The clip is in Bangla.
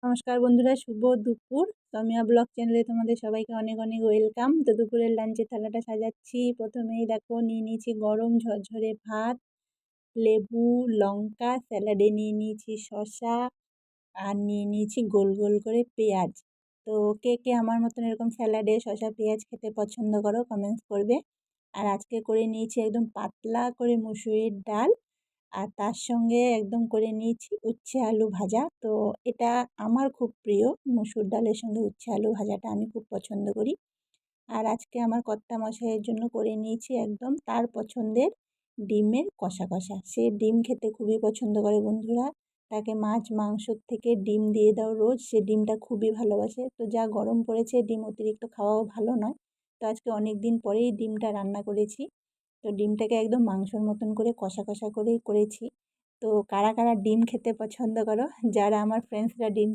নমস্কার বন্ধুরা, শুভ দুপুর। সৌমিয়া ব্লগ চ্যানেলে তোমাদের সবাইকে অনেক অনেক ওয়েলকাম। তো দুপুরের লাঞ্চের থালাটা সাজাচ্ছি। প্রথমেই দেখো নিয়ে নিয়েছি গরম ঝরঝরে ভাত, লেবু, লঙ্কা, স্যালাডে নিয়ে নিয়েছি শসা, আর নিয়ে নিয়েছি গোল গোল করে পেঁয়াজ। তো কে কে আমার মতন এরকম স্যালাডে শসা পেঁয়াজ খেতে পছন্দ করো কমেন্টস করবে। আর আজকে করে নিয়েছি একদম পাতলা করে মুসুরির ডাল, আর তার সঙ্গে একদম করে নিয়েছি উচ্ছে আলু ভাজা। তো এটা আমার খুব প্রিয়, মুসুর ডালের সঙ্গে উচ্ছে আলু ভাজাটা আমি খুব পছন্দ করি। আর আজকে আমার কর্তামশাইয়ের জন্য করে নিয়েছি একদম তার পছন্দের ডিমের কষা কষা। সে ডিম খেতে খুবই পছন্দ করে বন্ধুরা। তাকে মাছ মাংসর থেকে ডিম দিয়ে দাও রোজ, সে ডিমটা খুবই ভালোবাসে। তো যা গরম পড়েছে, ডিম অতিরিক্ত খাওয়াও ভালো নয়। তো আজকে অনেক দিন পরেই ডিমটা রান্না করেছি। তো ডিমটাকে একদম মাংসর মতন করে কষা কষা করেই করেছি। তো কারা কারা ডিম খেতে পছন্দ করো? যারা আমার ফ্রেন্ডসরা ডিম